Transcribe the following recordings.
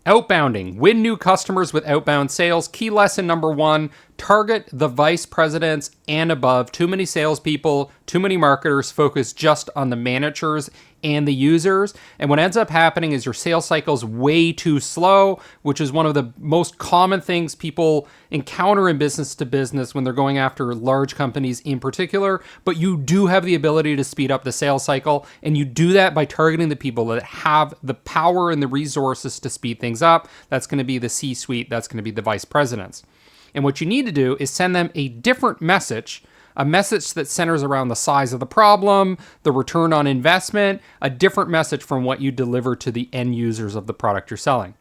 Outbounding. Win new customers with outbound sales. Key lesson number 1, target the vice presidents and above. Too many salespeople, too many marketers focus just on the managers and the users. And what ends up happening is your sales cycle is way too slow, which is one of the most common things people encounter in business to business when they're going after large companies in particular. But you do have the ability to speed up the sales cycle, and you do that by targeting the people that have the power and the resources to speed things up. That's going to be the C-suite. That's going to be the vice presidents. And what you need to do is send them a different message, a message that centers around the size of the problem, the return on investment, a different message from what you deliver to the end users of the product you're selling.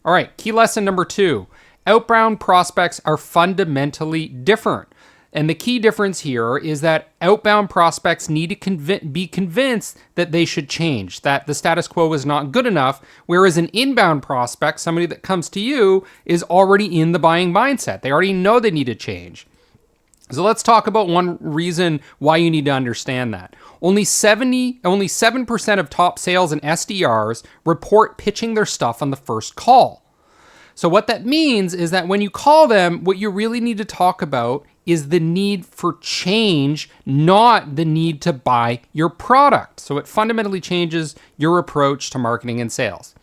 All right, key lesson number 2, outbound prospects are fundamentally different. And the key difference here is that outbound prospects need to be convinced that they should change, that the status quo is not good enough, whereas an inbound prospect, somebody that comes to you, is already in the buying mindset. They already know they need to change. So let's talk about one reason why you need to understand that. Only 7% of top sales and SDRs report pitching their stuff on the first call. So what that means is that when you call them, what you really need to talk about is the need for change, not the need to buy your product. So it fundamentally changes your approach to marketing and sales.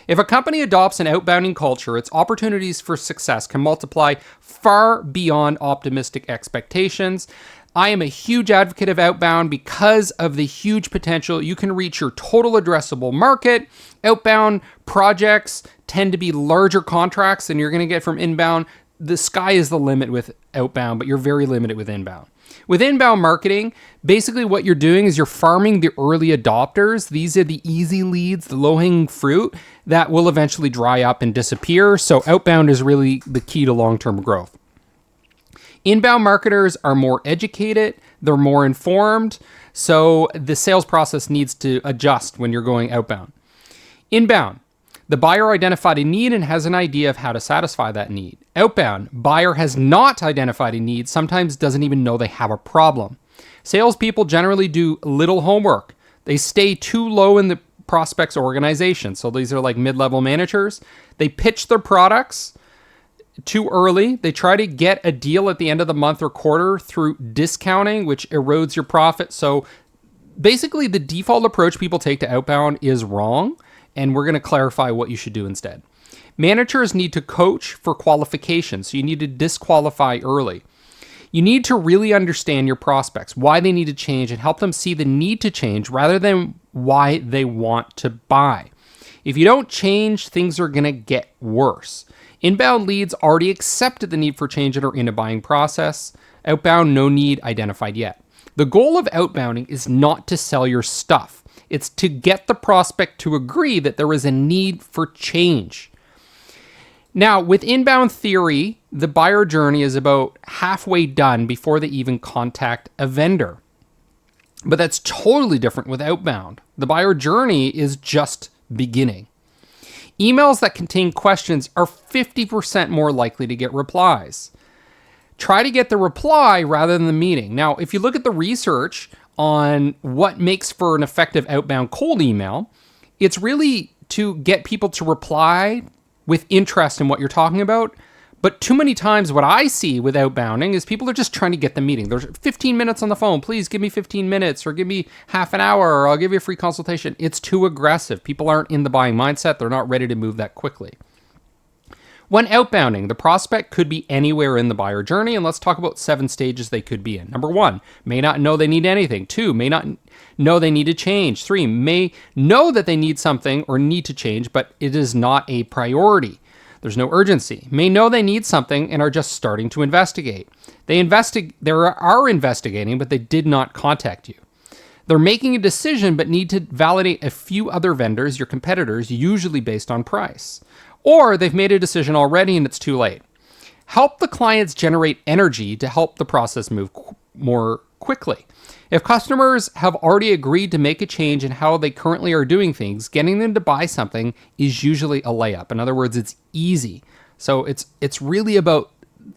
If a company adopts an outbounding culture, its opportunities for success can multiply far beyond optimistic expectations. I am a huge advocate of outbound because of the huge potential. You can reach your total addressable market. Outbound projects tend to be larger contracts than you're going to get from inbound. The sky is the limit with outbound, but you're very limited with inbound. With inbound marketing, basically what you're doing is you're farming the early adopters. These are the easy leads, the low-hanging fruit that will eventually dry up and disappear. So outbound is really the key to long-term growth. Inbound marketers are more educated, they're more informed, so the sales process needs to adjust when you're going outbound. Inbound, the buyer identified a need and has an idea of how to satisfy that need. Outbound, buyer has not identified a need, sometimes doesn't even know they have a problem. Salespeople generally do little homework. They stay too low in the prospect's organization. So these are like mid-level managers. They pitch their products too early. They try to get a deal at the end of the month or quarter through discounting, which erodes your profit. So basically the default approach people take to outbound is wrong, and we're going to clarify what you should do instead. Managers need to coach for qualification, so you need to disqualify early. You need to really understand your prospects, why they need to change, and help them see the need to change rather than why they want to buy. If you don't change, things are going to get worse. Inbound leads already accepted the need for change and are in a buying process. Outbound, no need identified yet. The goal of outbounding is not to sell your stuff. It's to get the prospect to agree that there is a need for change. Now, with inbound theory, the buyer journey is about halfway done before they even contact a vendor. But that's totally different with outbound. The buyer journey is just beginning. Emails that contain questions are 50% more likely to get replies. Try to get the reply rather than the meeting. Now, if you look at the research on what makes for an effective outbound cold email, it's really to get people to reply with interest in what you're talking about. But too many times what I see with outbounding is people are just trying to get the meeting. There's 15 minutes on the phone. Please give me 15 minutes or give me half an hour or I'll give you a free consultation. It's too aggressive. People aren't in the buying mindset. They're not ready to move that quickly. When outbounding, the prospect could be anywhere in the buyer journey, and let's talk about 7 stages they could be in. Number 1, may not know they need anything. 2, may not know they need to change. 3, may know that they need something or need to change, but it is not a priority. There's no urgency. May know they need something and are just starting to investigate. They are investigating, but they did not contact you. They're making a decision, but need to validate a few other vendors, your competitors, usually based on price. Or they've made a decision already and it's too late. Help the clients generate energy to help the process move more quickly. If customers have already agreed to make a change in how they currently are doing things, getting them to buy something is usually a layup. In other words, it's easy. So it's really about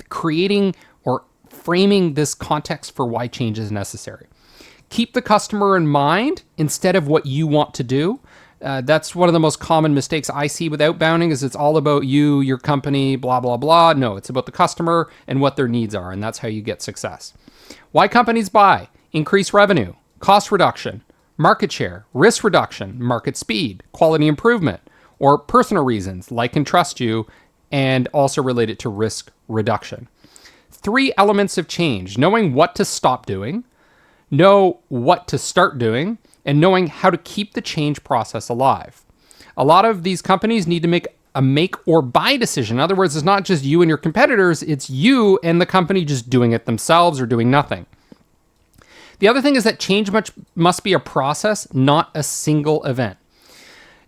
creating or framing this context for why change is necessary. Keep the customer in mind instead of what you want to do. That's one of the most common mistakes I see with outbounding is it's all about you, your company, blah, blah, blah. No, it's about the customer and what their needs are, and that's how you get success. Why companies buy: increase revenue, cost reduction, market share, risk reduction, market speed, quality improvement, or personal reasons, like and trust you, and also related to risk reduction. 3 elements of change: knowing what to stop doing, know what to start doing, and knowing how to keep the change process alive. A lot of these companies need to make a make or buy decision. In other words, it's not just you and your competitors, it's you and the company just doing it themselves or doing nothing. The other thing is that change must be a process, not a single event.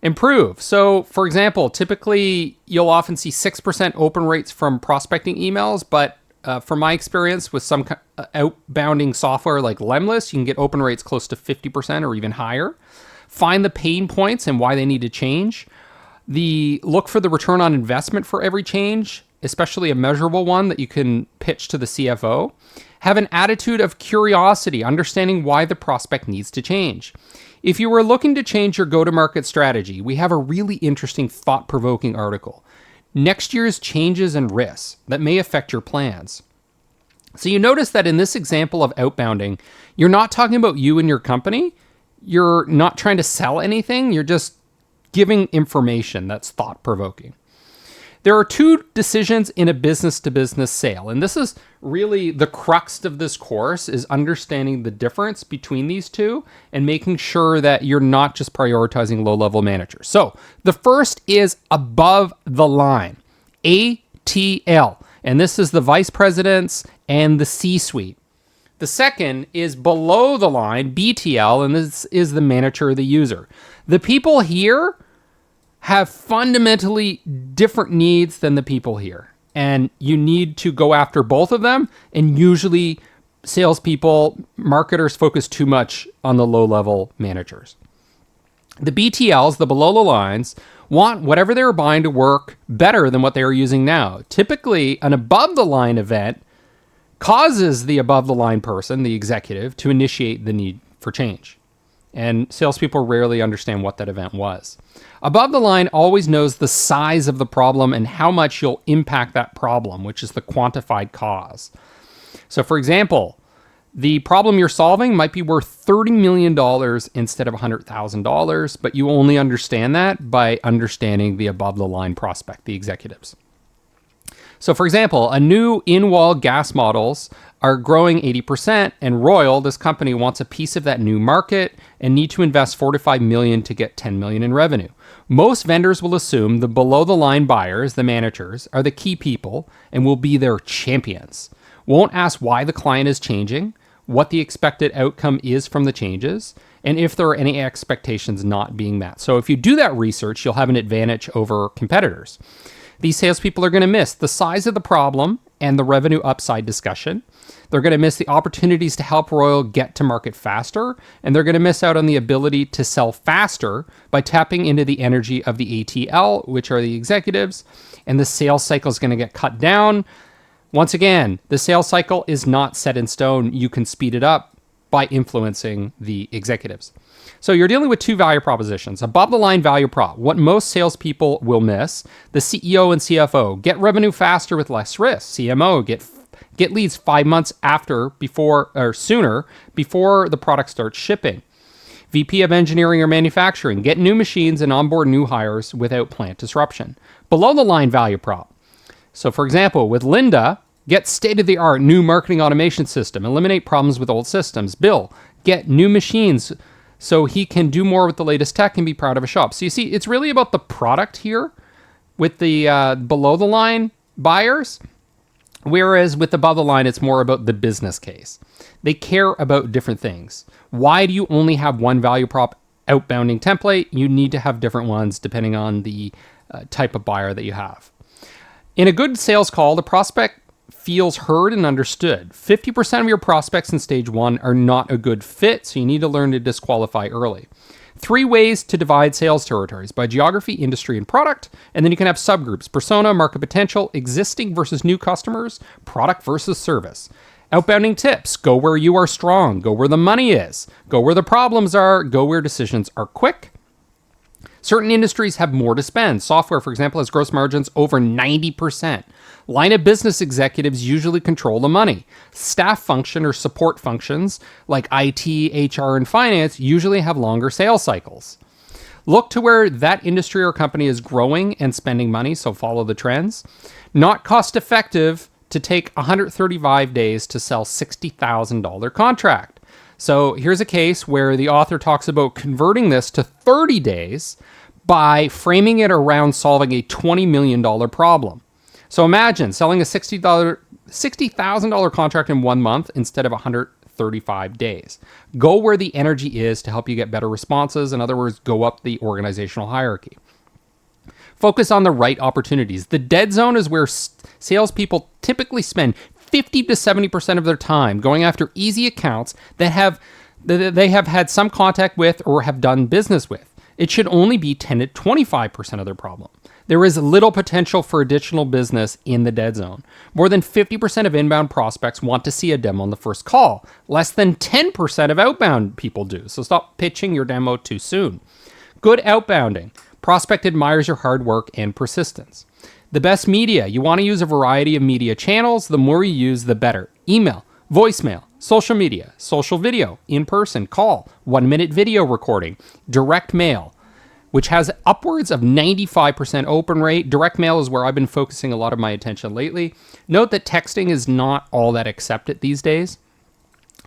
Improve. So, for example, typically you'll often see 6% open rates from prospecting emails, but from my experience with some outbounding software like Lemlist, you can get open rates close to 50% or even higher. Find the pain points and why they need to change. Look for the return on investment for every change, especially a measurable one that you can pitch to the CFO. Have an attitude of curiosity, understanding why the prospect needs to change. If you were looking to change your go-to-market strategy, we have a really interesting, thought-provoking article. Next year's changes and risks that may affect your plans. So you notice that in this example of outbounding, you're not talking about you and your company. You're not trying to sell anything. You're just giving information that's thought-provoking. There are 2 decisions in a business-to-business sale, and this is really the crux of this course, is understanding the difference between these 2 and making sure that you're not just prioritizing low-level managers. So the first is above the line, ATL, and this is the vice presidents and the C-suite. The second is below the line, BTL, and this is the manager or the user. The people here have fundamentally different needs than the people here. And you need to go after both of them. And usually salespeople, marketers focus too much on the low-level managers. The BTLs, the below the lines, want whatever they're buying to work better than what they are using now. Typically, an above the line event causes the above the line person, the executive, to initiate the need for change. And salespeople rarely understand what that event was. Above the line always knows the size of the problem and how much you'll impact that problem, which is the quantified cause. So for example, the problem you're solving might be worth $30 million instead of $100,000, but you only understand that by understanding the above the line prospect, the executives. So for example, a new in-wall gas models are growing 80%, and Royal, this company, wants a piece of that new market and need to invest $4 to $5 million to get $10 million in revenue. Most vendors will assume the below-the-line buyers, the managers, are the key people and will be their champions. Won't ask why the client is changing, what the expected outcome is from the changes, and if there are any expectations not being met. So if you do that research, you'll have an advantage over competitors. These salespeople are going to miss the size of the problem and the revenue upside discussion. They're going to miss the opportunities to help Royal get to market faster, and they're going to miss out on the ability to sell faster by tapping into the energy of the ATL, which are the executives, and the sales cycle is going to get cut down. Once again, the sales cycle is not set in stone. You can speed it up by influencing the executives. So you're dealing with 2 value propositions. Above the line value prop, what most salespeople will miss: the CEO and CFO, get revenue faster with less risk. CMO, get leads 5 months sooner before the product starts shipping. VP of engineering or manufacturing, get new machines and onboard new hires without plant disruption. Below the line value prop. So for example, with Linda, get state-of-the-art new marketing automation system, eliminate problems with old systems. Bill, get new machines so he can do more with the latest tech and be proud of a shop. So you see, it's really about the product here with the below the line buyers, whereas with above the line, it's more about the business case. They care about different things. Why do you only have one value prop outbounding template? You need to have different ones depending on the type of buyer that you have. In a good sales call, the prospect feels heard and understood. 50% of your prospects in stage 1 are not a good fit, so you need to learn to disqualify early. 3 ways to divide sales territories: by geography, industry, and product. And then you can have subgroups: persona, market potential, existing versus new customers, product versus service. Outbounding tips: go where you are strong, go where the money is, go where the problems are, go where decisions are quick. Certain industries have more to spend. Software, for example, has gross margins over 90%. Line of business executives usually control the money. Staff function or support functions like IT, HR, and finance usually have longer sales cycles. Look to where that industry or company is growing and spending money, so follow the trends. Not cost effective to take 135 days to sell $60,000 contract. So here's a case where the author talks about converting this to 30 days by framing it around solving a $20 million problem. So imagine selling a $60,000 contract in 1 month instead of 135 days. Go where the energy is to help you get better responses. In other words, go up the organizational hierarchy. Focus on the right opportunities. The dead zone is where salespeople typically spend 50 to 70% of their time going after easy accounts that they have had some contact with or have done business with. It should only be 10 to 25% of their problem. There is little potential for additional business in the dead zone. More than 50% of inbound prospects want to see a demo on the first call. Less than 10% of outbound people do. So stop pitching your demo too soon. Good outbounding. Prospect admires your hard work and persistence. The best media. You want to use a variety of media channels. The more you use, the better. Email, voicemail, social media, social video, in-person, call, 1-minute video recording, direct mail, which has upwards of 95% open rate. Direct mail is where I've been focusing a lot of my attention lately. Note that texting is not all that accepted these days.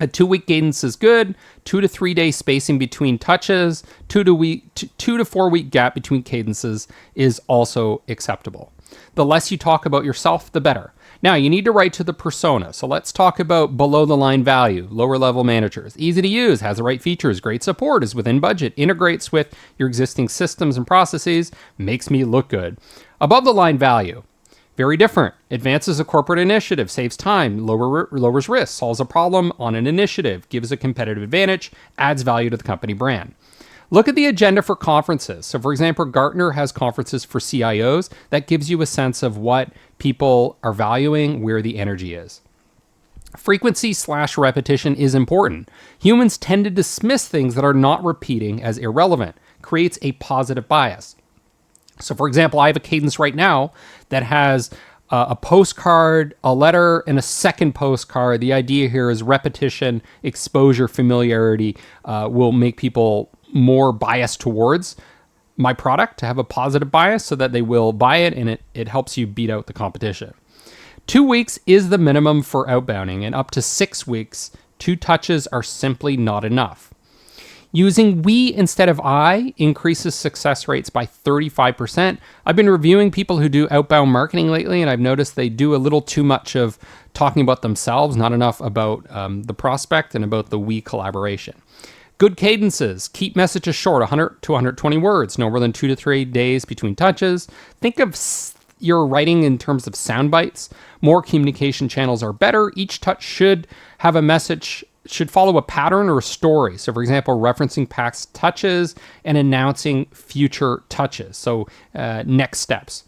A 2-week cadence is good. 2 to 3 day spacing between touches, 2 to 4 week gap between cadences is also acceptable. The less you talk about yourself, the better. Now, you need to write to the persona. So let's talk about below the line value, lower level managers. Easy to use, has the right features, great support, is within budget, integrates with your existing systems and processes, makes me look good. Above the line value, very different. Advances a corporate initiative, saves time, lowers risk, solves a problem on an initiative, gives a competitive advantage, adds value to the company brand. Look at the agenda for conferences. So for example, Gartner has conferences for CIOs. That gives you a sense of what people are valuing, where the energy is. Frequency/repetition is important. Humans tend to dismiss things that are not repeating as irrelevant. Creates a positive bias. So for example, I have a cadence right now that has a postcard, a letter, and a second postcard. The idea here is repetition, exposure, familiarity will make people more biased towards my product, to have a positive bias so that they will buy it, and it helps you beat out the competition. 2 weeks is the minimum for outbounding, and up to 6 weeks, 2 touches are simply not enough. Using we instead of I increases success rates by 35%. I've been reviewing people who do outbound marketing lately, and I've noticed they do a little too much of talking about themselves, not enough about the prospect and about the we collaboration. Good cadences. Keep messages short, 100 to 120 words, no more than 2 to 3 days between touches. Think of your writing in terms of sound bites. More communication channels are better. Each touch should have a message, should follow a pattern or a story. So for example, referencing past touches and announcing future touches. So next steps.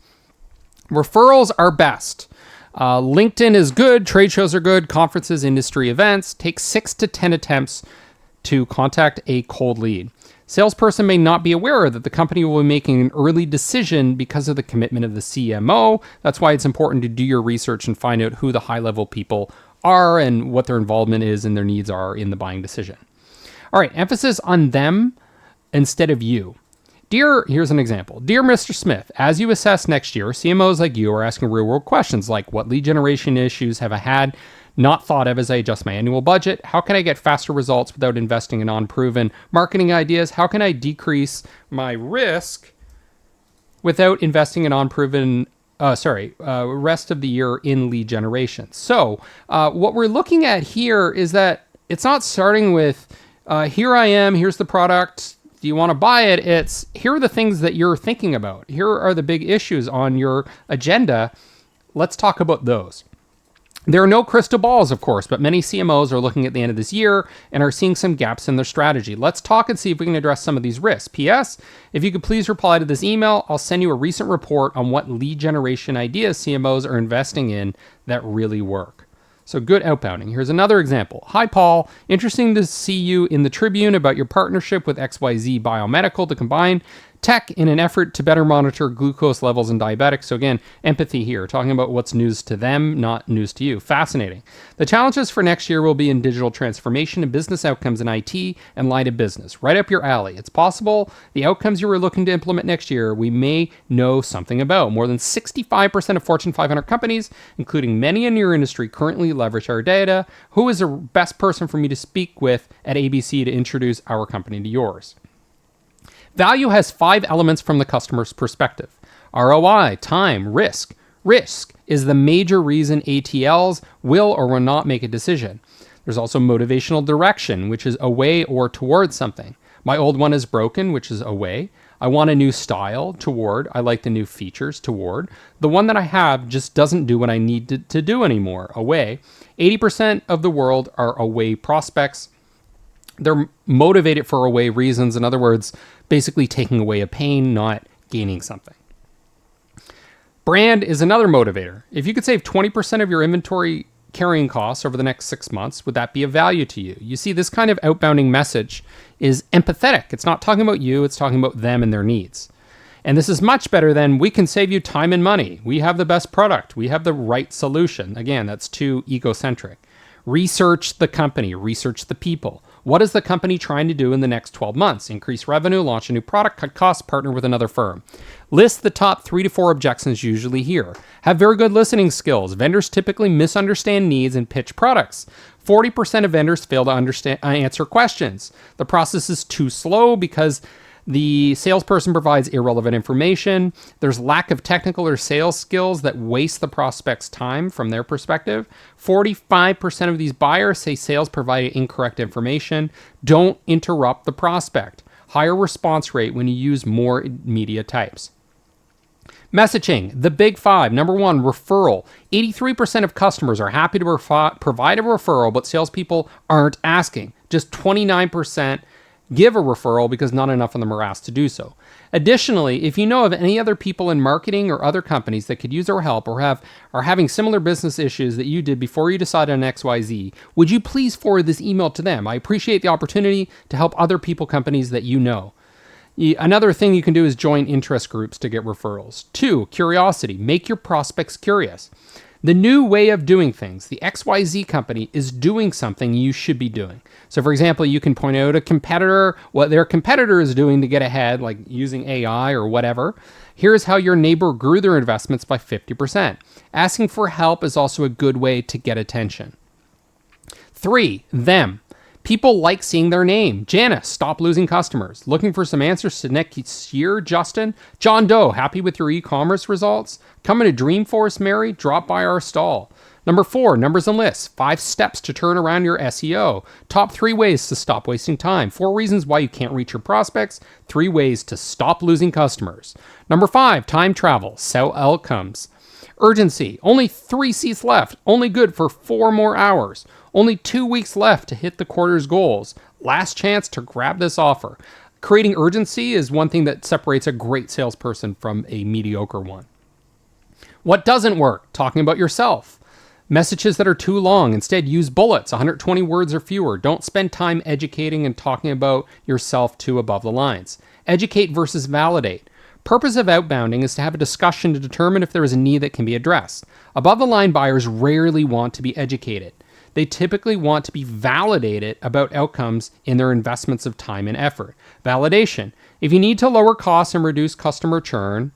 Referrals are best. LinkedIn is good. Trade shows are good. Conferences, industry events. Take 6 to 10 attempts to contact a cold lead. Salesperson may not be aware that the company will be making an early decision because of the commitment of the CMO. That's why it's important to do your research and find out who the high-level people are and what their involvement is and their needs are in the buying decision. All right, emphasis on them instead of you. Here's an example. Dear Mr. Smith, as you assess next year, CMOs like you are asking real-world questions like, what lead generation issues have I had not thought of as I adjust my annual budget? How can I get faster results without investing in unproven marketing ideas? How can I decrease my risk without investing in unproven rest of the year in lead generation? So what we're looking at here is that it's not starting with, here I am, here's the product, do you want to buy it? It's, here are the things that you're thinking about. Here are the big issues on your agenda. Let's talk about those. There are no crystal balls, of course, but many CMOs are looking at the end of this year and are seeing some gaps in their strategy. Let's talk and see if we can address some of these risks. P.S. If you could please reply to this email, I'll send you a recent report on what lead generation ideas CMOs are investing in that really work. So good outbounding. Here's another example. Hi, Paul. Interesting to see you in the Tribune about your partnership with XYZ Biomedical to combine Tech in an effort to better monitor glucose levels in diabetics. So again, empathy here, talking about what's news to them, not news to you. Fascinating. The challenges for next year will be in digital transformation and business outcomes in IT and line of business. Right up your alley. It's possible the outcomes you were looking to implement next year, we may know something about. More than 65% of Fortune 500 companies, including many in your industry, currently leverage our data. Who is the best person for me to speak with at ABC to introduce our company to yours? Value has 5 elements from the customer's perspective: ROI, time, risk. Risk is the major reason ATLs will or will not make a decision. There's also motivational direction, which is away or towards something. My old one is broken, which is away. I want a new style, toward. I like the new features, toward. The one that I have just doesn't do what I need to do anymore, away. 80% of the world are away prospects. They're motivated for away reasons. In other words, basically taking away a pain, not gaining something. Brand is another motivator. If you could save 20% of your inventory carrying costs over the next 6 months, would that be of value to you? You see, this kind of outbounding message is empathetic. It's not talking about you, it's talking about them and their needs. And this is much better than, we can save you time and money. We have the best product. We have the right solution. Again, that's too egocentric. Research the company, research the people. What is the company trying to do in the next 12 months? Increase revenue, launch a new product, cut costs, partner with another firm. List the top 3 to 4 objections usually here. Have very good listening skills. Vendors typically misunderstand needs and pitch products. 40% of vendors fail to answer questions. The process is too slow because the salesperson provides irrelevant information. There's lack of technical or sales skills that waste the prospect's time from their perspective. 45% of these buyers say sales provided incorrect information. Don't interrupt the prospect. Higher response rate when you use more media types. Messaging, the big 5. Number 1, referral. 83% of customers are happy to provide a referral, but salespeople aren't asking. Just 29% give a referral because not enough of them are asked to do so. Additionally, if you know of any other people in marketing or other companies that could use our help or are having similar business issues that you did before you decided on XYZ, would you please forward this email to them? I appreciate the opportunity to help other people, companies that you know. Another thing you can do is join interest groups to get referrals. 2, curiosity. Make your prospects curious. The new way of doing things, the XYZ company is doing something you should be doing. So for example, you can point out a competitor, what their competitor is doing to get ahead, like using AI or whatever. Here's how your neighbor grew their investments by 50%. Asking for help is also a good way to get attention. 3, them. People like seeing their name. Janice, stop losing customers. Looking for some answers to next year, Justin? John Doe, happy with your e-commerce results? Coming to Dreamforce, Mary? Drop by our stall. Number 4, numbers and lists. 5 steps to turn around your SEO. Top 3 ways to stop wasting time. 4 reasons why you can't reach your prospects. 3 ways to stop losing customers. Number 5, time travel. Sell outcomes. Urgency. Only 3 seats left. Only good for 4 more hours. Only 2 weeks left to hit the quarter's goals. Last chance to grab this offer. Creating urgency is one thing that separates a great salesperson from a mediocre one. What doesn't work? Talking about yourself. Messages that are too long. Instead, use bullets, 120 words or fewer. Don't spend time educating and talking about yourself too above the lines. Educate versus validate. Purpose of outbounding is to have a discussion to determine if there is a need that can be addressed. Above the line buyers rarely want to be educated. They typically want to be validated about outcomes in their investments of time and effort. Validation. If you need to lower costs and reduce customer churn,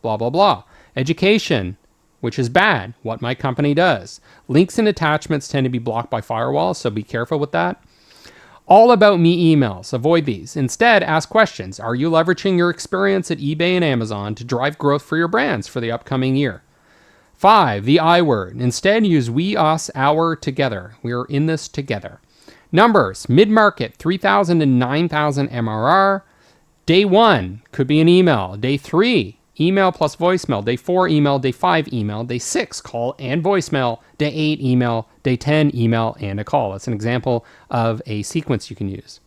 blah, blah, blah. Education, which is bad, what my company does. Links and attachments tend to be blocked by firewalls, so be careful with that. All about me emails. Avoid these. Instead, ask questions. Are you leveraging your experience at eBay and Amazon to drive growth for your brands for the upcoming year? 5, the I word. Instead, use we, us, our, together. We are in this together. Numbers, mid-market, 3,000 to 9,000 MRR. Day 1 could be an email. Day 3, email plus voicemail. Day 4, email. Day 5, email. Day 6, call and voicemail. Day 8, email. Day 10, email and a call. That's an example of a sequence you can use.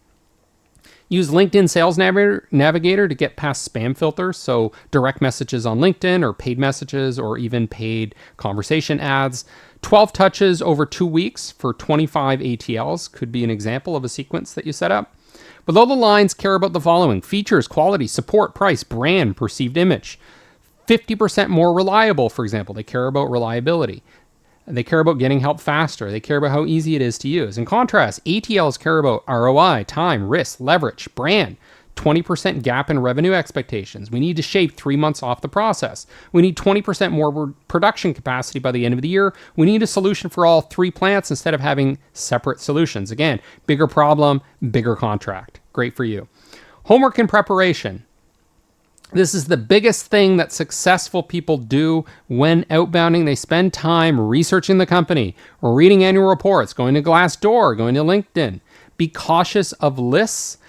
Use LinkedIn Sales Navigator to get past spam filters, so direct messages on LinkedIn or paid messages or even paid conversation ads. 12 touches over 2 weeks for 25 ATLs could be an example of a sequence that you set up. Below the lines care about the following: features, quality, support, price, brand, perceived image. 50% more reliable, for example. They care about reliability. They care about getting help faster. They care about how easy it is to use. In contrast, ATLs care about ROI, time, risk, leverage, brand. 20% gap in revenue expectations. We need to shave 3 months off the process. We need 20% more production capacity by the end of the year. We need a solution for all 3 plants instead of having separate solutions. Again, bigger problem, bigger contract. Great for you. Homework and preparation. This is the biggest thing that successful people do when outbounding. They spend time researching the company, reading annual reports, going to Glassdoor, going to LinkedIn. Be cautious of lists,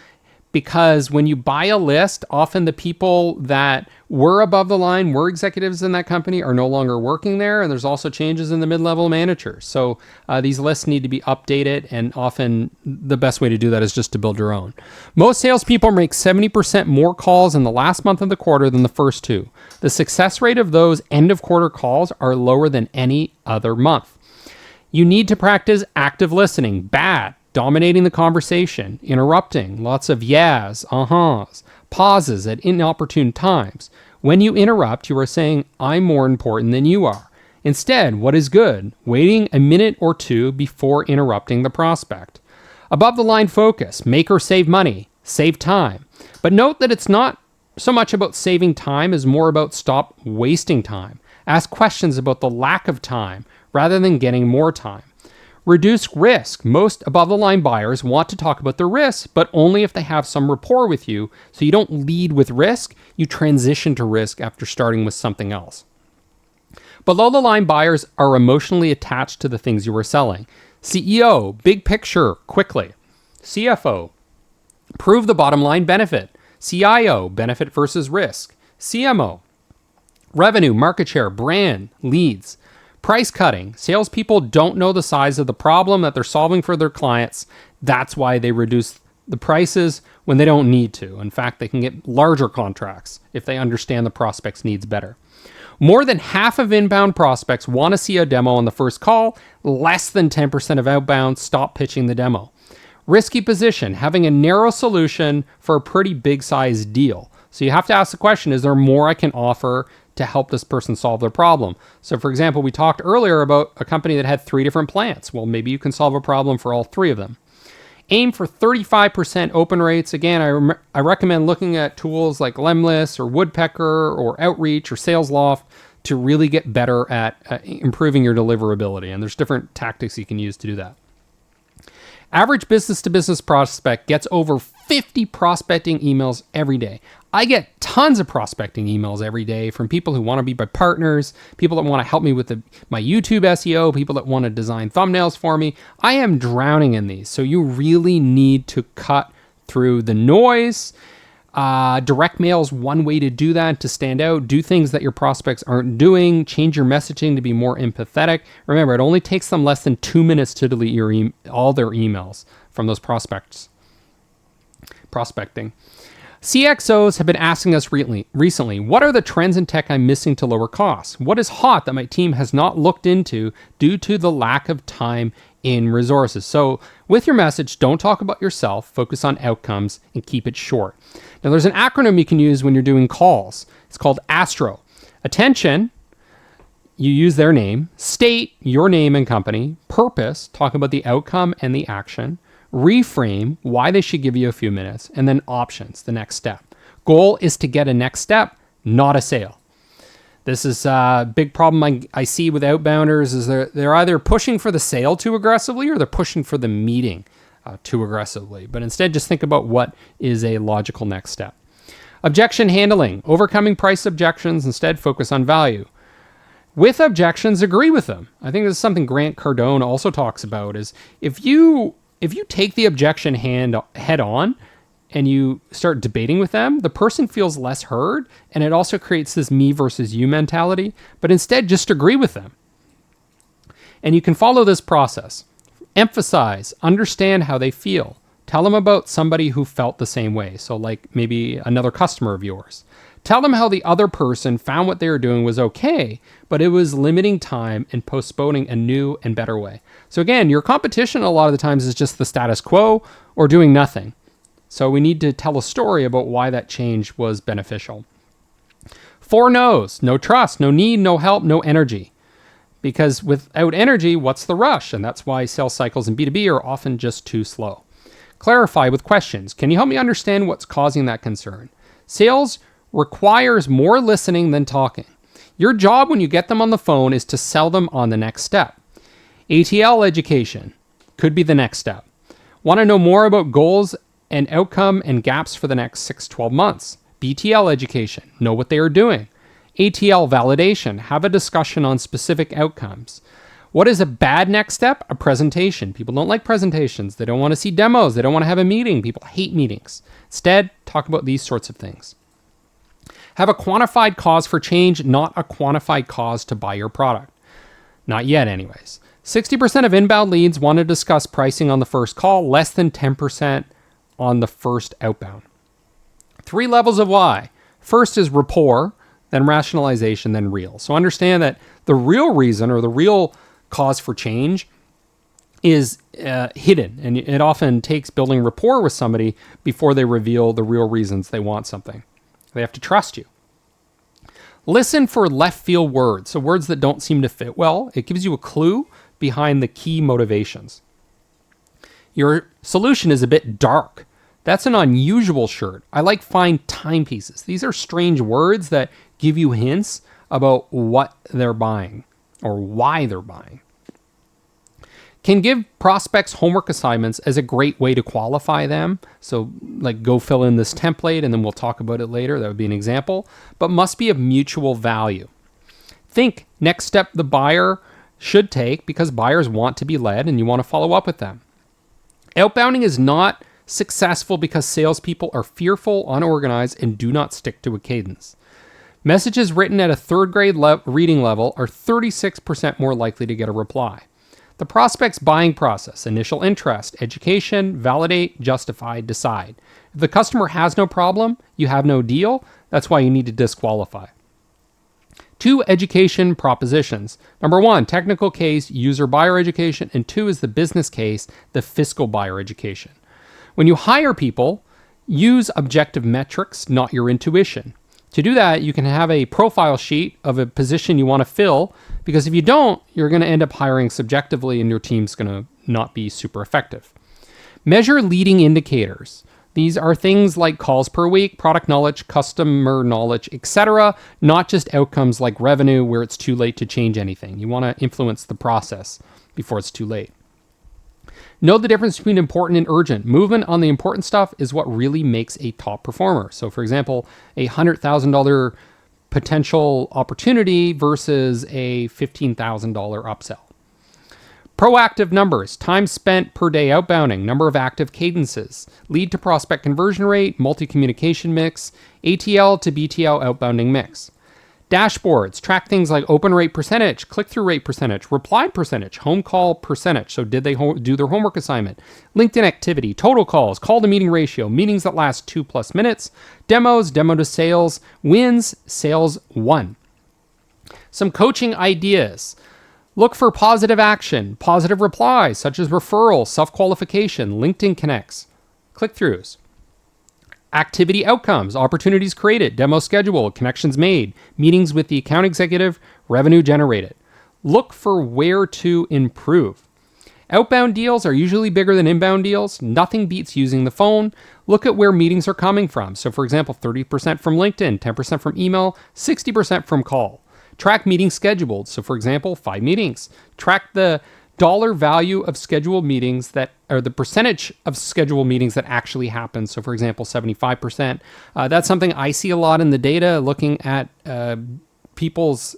because when you buy a list, often the people that were above the line, were executives in that company, are no longer working there. And there's also changes in the mid-level managers. So these lists need to be updated. And often the best way to do that is just to build your own. Most salespeople make 70% more calls in the last month of the quarter than the first 2. The success rate of those end of quarter calls are lower than any other month. You need to practice active listening. Bad. Dominating the conversation, interrupting, lots of yeahs, uh-huhs, pauses at inopportune times. When you interrupt, you are saying, I'm more important than you are. Instead, what is good? Waiting a minute or 2 before interrupting the prospect. Above the line focus, make or save money, save time. But note that it's not so much about saving time as more about stop wasting time. Ask questions about the lack of time rather than getting more time. Reduce risk. Most above-the-line buyers want to talk about their risks, but only if they have some rapport with you. So you don't lead with risk, you transition to risk after starting with something else. Below-the-line buyers are emotionally attached to the things you are selling. CEO, big picture, quickly. CFO, prove the bottom line benefit. CIO, benefit versus risk. CMO, revenue, market share, brand, leads. Price cutting. Salespeople don't know the size of the problem that they're solving for their clients. That's why they reduce the prices when they don't need to. In fact, they can get larger contracts if they understand the prospect's needs better. More than half of inbound prospects want to see a demo on the first call. Less than 10% of outbound stop pitching the demo. Risky position. Having a narrow solution for a pretty big size deal. So you have to ask the question, is there more I can offer to help this person solve their problem? So for example, we talked earlier about a company that had 3 different plants. Well, maybe you can solve a problem for all 3 of them. Aim for 35% open rates. Again, I recommend looking at tools like Lemlist or Woodpecker or Outreach or SalesLoft to really get better at improving your deliverability. And there's different tactics you can use to do that. Average business-to-business prospect gets over 50 prospecting emails every day. I get tons of prospecting emails every day from people who want to be my partners, people that want to help me with my YouTube SEO, people that want to design thumbnails for me. I am drowning in these. So you really need to cut through the noise. Direct mail is one way to do that, to stand out. Do things that your prospects aren't doing. Change your messaging to be more empathetic. Remember, it only takes them less than 2 minutes to delete all their emails from those prospecting. CXOs have been asking us recently, what are the trends in tech I'm missing to lower costs? What is hot that my team has not looked into due to the lack of time in resources? So with your message, don't talk about yourself, focus on outcomes, and keep it short. Now, there's an acronym you can use when you're doing calls. It's called ASTRO. Attention, you use their name. State, your name and company. Purpose, talk about the outcome and the action. Reframe, why they should give you a few minutes. And then options, the next step. Goal is to get a next step, not a sale. This is a big problem I see with outbounders is they're either pushing for the sale too aggressively or they're pushing for the meeting too aggressively. But instead, just think about what is a logical next step. Objection handling, overcoming price objections, instead focus on value. With objections, agree with them. I think this is something Grant Cardone also talks about is if you take the objection head on and you start debating with them, the person feels less heard, and it also creates this me versus you mentality, but instead just agree with them. And you can follow this process. Emphasize, understand how they feel. Tell them about somebody who felt the same way. So like maybe another customer of yours. Tell them how the other person found what they were doing was okay, but it was limiting time and postponing a new and better way. So again, your competition a lot of the times is just the status quo or doing nothing. So we need to tell a story about why that change was beneficial. 4 no's: no trust, no need, no help, no energy. Because without energy, what's the rush? And that's why sales cycles in B2B are often just too slow. Clarify with questions. Can you help me understand what's causing that concern? Sales requires more listening than talking. Your job when you get them on the phone is to sell them on the next step. ATL education could be the next step. Want to know more about goals and outcome and gaps for the next 6-12 months? BTL education, know what they are doing. ATL validation, have a discussion on specific outcomes. What is a bad next step? A presentation. People don't like presentations. They don't want to see demos. They don't want to have a meeting. People hate meetings. Instead, talk about these sorts of things. Have a quantified cause for change, not a quantified cause to buy your product. Not yet, anyways. 60% of inbound leads want to discuss pricing on the first call, less than 10% on the first outbound. 3 levels of why. First is rapport, then rationalization, then real. So understand that the real reason or the real cause for change is hidden, and it often takes building rapport with somebody before they reveal the real reasons they want something. They have to trust you. Listen for left field words, so words that don't seem to fit well. It gives you a clue behind the key motivations. Your solution is a bit dark. That's an unusual shirt. I like fine timepieces. These are strange words that give you hints about what they're buying or why they're buying. Can give prospects homework assignments as a great way to qualify them. So like go fill in this template and then we'll talk about it later. That would be an example, but must be of mutual value. Think next step the buyer should take because buyers want to be led and you want to follow up with them. Outbounding is not successful because salespeople are fearful, unorganized, and do not stick to a cadence. Messages written at a 3rd grade reading level are 36% more likely to get a reply. The prospect's buying process: initial interest, education, validate, justify, decide. If the customer has no problem, you have no deal. That's why you need to disqualify. 2 education propositions. Number 1, technical case, user buyer education, and 2 is the business case, the fiscal buyer education. When you hire people, use objective metrics, not your intuition. To do that, you can have a profile sheet of a position you want to fill, because if you don't, you're going to end up hiring subjectively and your team's going to not be super effective. Measure leading indicators. These are things like calls per week, product knowledge, customer knowledge, etc., not just outcomes like revenue where it's too late to change anything. You want to influence the process before it's too late. Know the difference between important and urgent. Movement on the important stuff is what really makes a top performer. So for example, a $100,000 potential opportunity versus a $15,000 upsell. Proactive numbers: time spent per day outbounding, number of active cadences, lead to prospect conversion rate, multi-communication mix, ATL to BTL outbounding mix. Dashboards: track things like open rate percentage, click-through rate percentage, reply percentage, home call percentage. So did they do their homework assignment? LinkedIn activity, total calls, call to meeting ratio, meetings that last 2+ minutes, demos, demo to sales, wins, sales won. Some coaching ideas. Look for positive action, positive replies, such as referrals, self-qualification, LinkedIn connects, click-throughs. Activity outcomes: opportunities created, demo scheduled, connections made, meetings with the account executive, revenue generated. Look for where to improve. Outbound deals are usually bigger than inbound deals. Nothing beats using the phone. Look at where meetings are coming from. So for example, 30% from LinkedIn, 10% from email, 60% from call. Track meetings scheduled. So for example, 5 meetings. Track the dollar value of scheduled meetings or the percentage of scheduled meetings that actually happen. So for example, 75%. That's something I see a lot in the data, looking at people's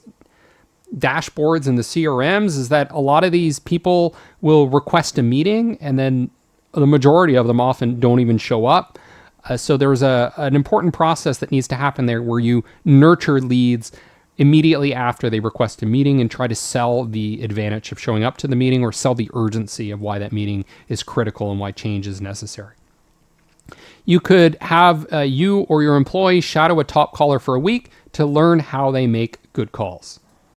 dashboards and the CRMs, is that a lot of these people will request a meeting and then the majority of them often don't even show up. So there's an important process that needs to happen there where you nurture leads immediately after they request a meeting and try to sell the advantage of showing up to the meeting or sell the urgency of why that meeting is critical and why change is necessary. You could have you or your employee shadow a top caller for a week to learn how they make good calls.